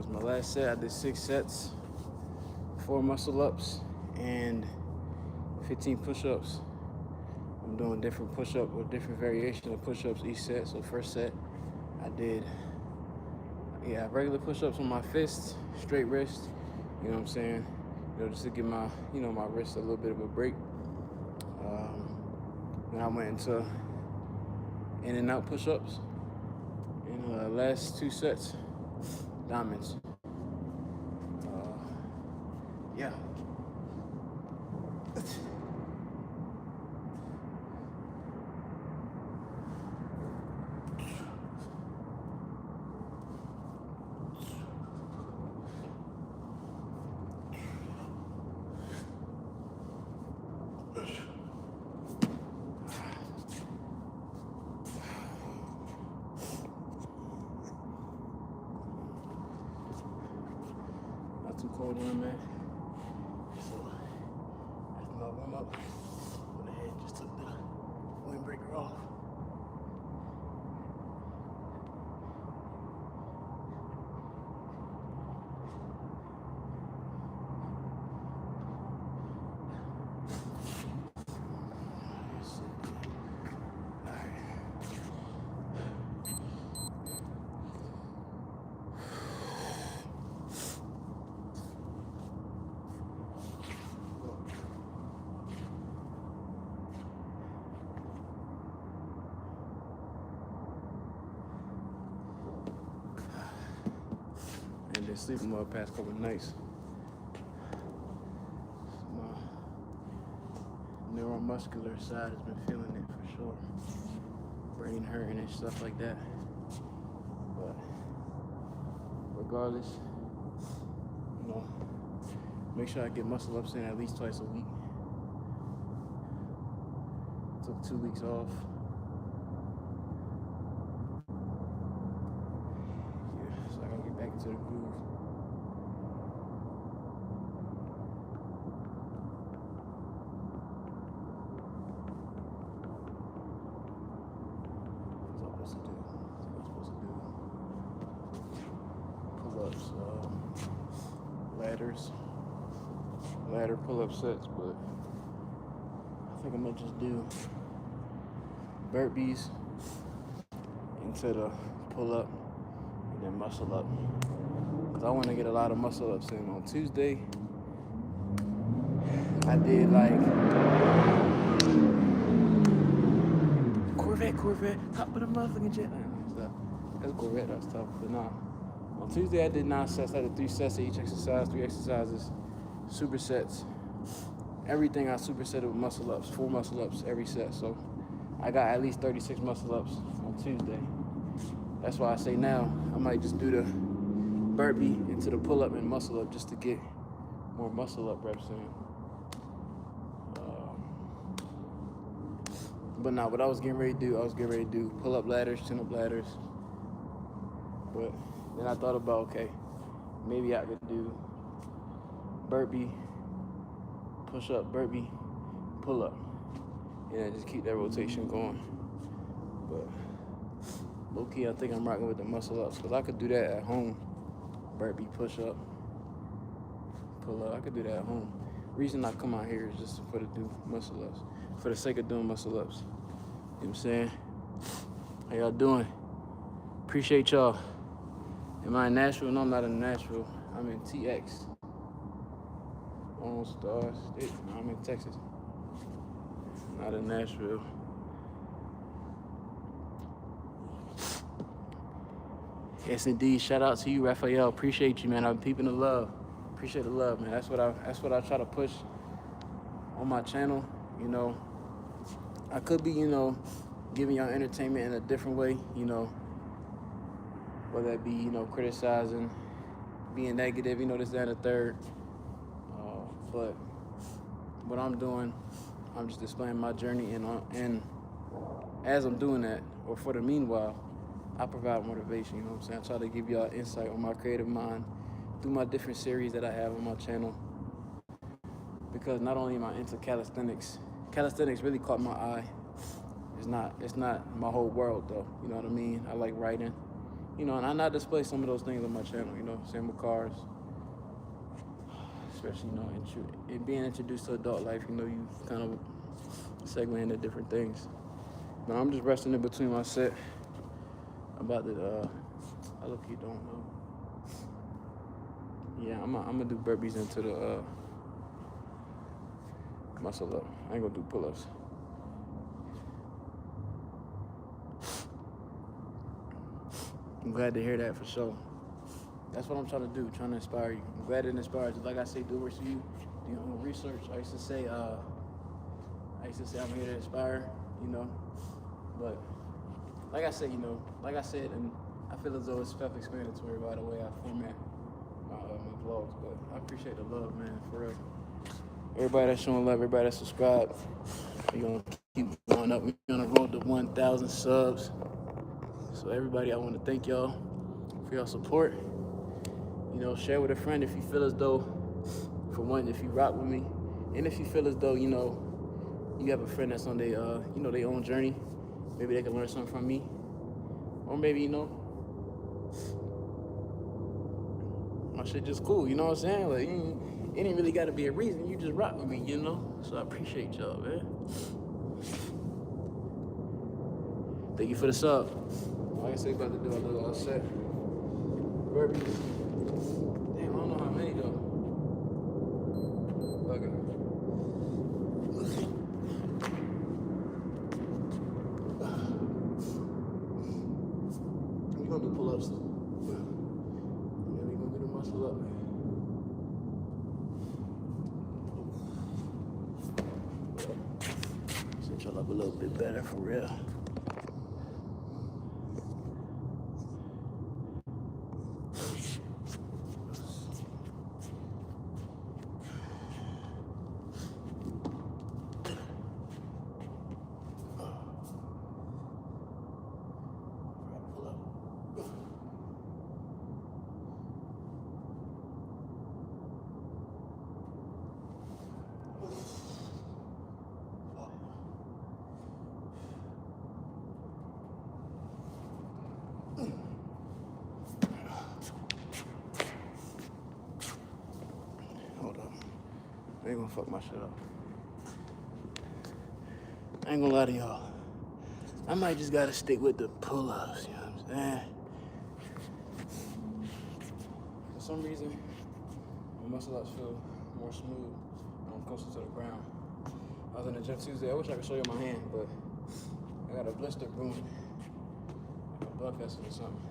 was my last set. I did 6 sets, 4 muscle ups, and 15 push-ups. I'm doing different push-up or different variation of push-ups each set. So first set, I did regular push-ups on my fists, straight wrist. You know what I'm saying? Just to give my my wrist a little bit of a break. Then I went into in and out push-ups. And last 2 sets, diamonds. Yeah. Not too cold where I'm at. So after my warm up, went ahead and just took the windbreaker off. And been sleeping well past couple of nights. My neuromuscular side has been feeling it for sure. Brain hurting and stuff like that. But regardless, make sure I get muscle ups in at least twice a week. Took 2 weeks off. So I gotta get back into the groove. What was I supposed to do? Pull-ups, ladders, ladder pull-up sets, but I think I'm gonna just do burpees into the pull-up and then muscle up, because I want to get a lot of muscle ups in. On Tuesday, I did like Corvette, top of the motherfucking jet. That's Corvette, that's tough. But nah, on Tuesday I did 9 sets. I did 3 sets of each exercise, 3 exercises, supersets. Everything I supersetted with muscle ups, 4 muscle ups every set. So I got at least 36 muscle ups on Tuesday. That's why I say now I might just do the burpee into the pull up and muscle up just to get more muscle up reps in. But nah, what I was getting ready to do, pull up ladders, chin up ladders. But then I thought about, okay, maybe I could do burpee, push up, burpee, pull up. And just keep that rotation going. But low key, I think I'm rocking with the muscle ups, because I could do that at home. Burpee, push up, pull up. I could do that at home. Reason I come out here is just for to do muscle ups, for the sake of doing muscle ups. You know what I'm saying? How y'all doing? Appreciate y'all. Am I in Nashville? No, I'm not in Nashville. I'm in TX. On Star State. No, I'm in Texas. Not in Nashville. Yes, indeed. Shout out to you, Raphael. Appreciate you, man. I'm peeping the love. Appreciate the love, man. That's what I try to push on my channel. I could be, giving y'all entertainment in a different way. Whether it be, criticizing, being negative, this, that, and the third. But what I'm doing, I'm just displaying my journey, and as I'm doing that, or for the meanwhile, I provide motivation. You know what I'm saying? I try to give y'all insight on my creative mind through my different series that I have on my channel. Because not only am I into calisthenics really caught my eye. It's not my whole world though. You know what I mean? I like writing. you know, and I display some of those things on my channel, you know, same with cars, especially, you know, in being introduced to adult life, you know, you kind of segue into different things. But I'm just resting in between my set. I'm about to, I look, you don't know. Yeah, I'm gonna do burpees into the muscle up. I ain't gonna do pull-ups. I'm glad to hear that for sure. That's what I'm trying to do, trying to inspire you. I'm glad it inspires you. Like I say, do what you do your own research. I used to say I'm here to inspire, you know. But like I said, you know, like I said, and I feel as though it's self-explanatory by the way I format my vlogs. But I appreciate the love, man, for real. Everybody that's showing love, everybody that's subscribed, we're gonna keep going up. We're gonna roll to 1,000 subs. So everybody, I want to thank y'all for your support. You know, share with a friend if you feel as though, for one, if you rock with me, and if you feel as though, you know, you have a friend that's on their, you know, their own journey. Maybe they can learn something from me, or maybe, you know, my shit just cool. You know what I'm saying? Like, it ain't really got to be a reason. You just rock with me, you know. So I appreciate y'all, man. Thank you for the sub. Like I say, about to do a little set. Burpees. Damn, I don't know how many though. Okay. We gonna do pull-ups. Yeah, we gonna get the muscle up. Set y'all up a little bit better for real. Hold up. I ain't gonna fuck my shit up. I ain't gonna lie to y'all. I might just gotta stick with the pull-ups, you know what I'm saying? For some reason, my muscle ups feel more smooth when I'm closer to the ground. I was in the gym Tuesday. I wish I could show you my hand, but I got a blister brewing, like a blood vessel or something.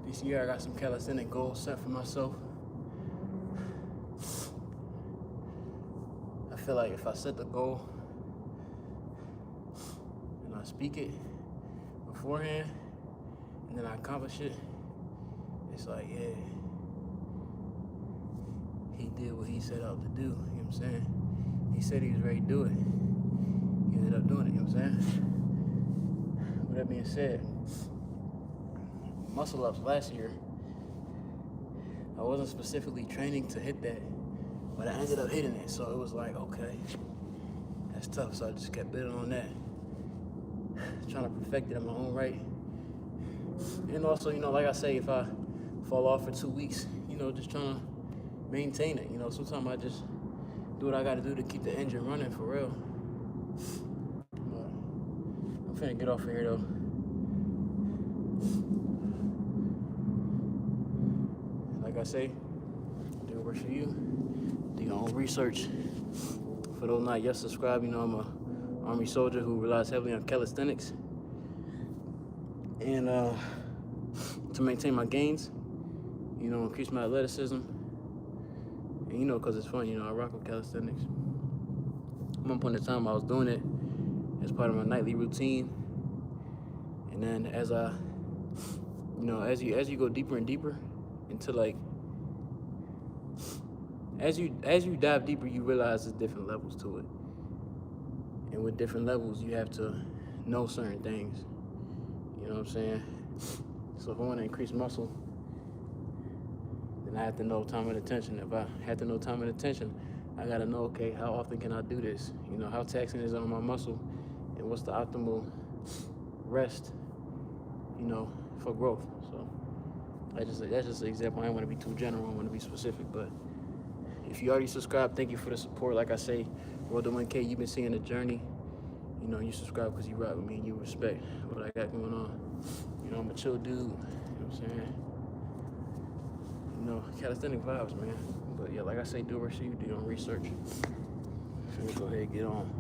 This year I got some calisthenic goals set for myself. I feel like if I set the goal and I speak it beforehand and then I accomplish it, it's like, yeah, he did what he set out to do, you know what I'm what I'm saying? He said he was ready to do it. He ended up doing it, you know what I'm saying? With that being said, muscle ups last year, I wasn't specifically training to hit that, but I ended up hitting it. So it was like, okay, that's tough. So I just kept building on that, trying to perfect it in my own right. And also, like I say, if I fall off for 2 weeks, just trying to maintain it. Sometimes I just do what I got to do to keep the engine running for real. But I'm finna get off of here though. Like I say, do what works for you. Do your own research. For those not yet subscribed, I'm a Army soldier who relies heavily on calisthenics. And to maintain my gains, increase my athleticism. And because it's fun, I rock with calisthenics. At one point in time, I was doing it as part of my nightly routine. And then as you go deeper and deeper into as you dive deeper, you realize there's different levels to it. And with different levels, you have to know certain things. You know what I'm saying? So if I want to increase muscle, then I have to know time and attention. If I have to know time and attention, I got to know, okay, how often can I do this? How taxing is it on my muscle, and what's the optimal rest, for growth. So that's just an example. I don't want to be too general. I want to be specific. But if you already subscribed, thank you for the support. Like I say, Road to 1K, you've been seeing the journey. You subscribe because you ride with me and you respect what I got going on. I'm a chill dude. You know what I'm saying? Calisthenic vibes, man. But yeah, like I say, do what you do your own research. So we go ahead and get on.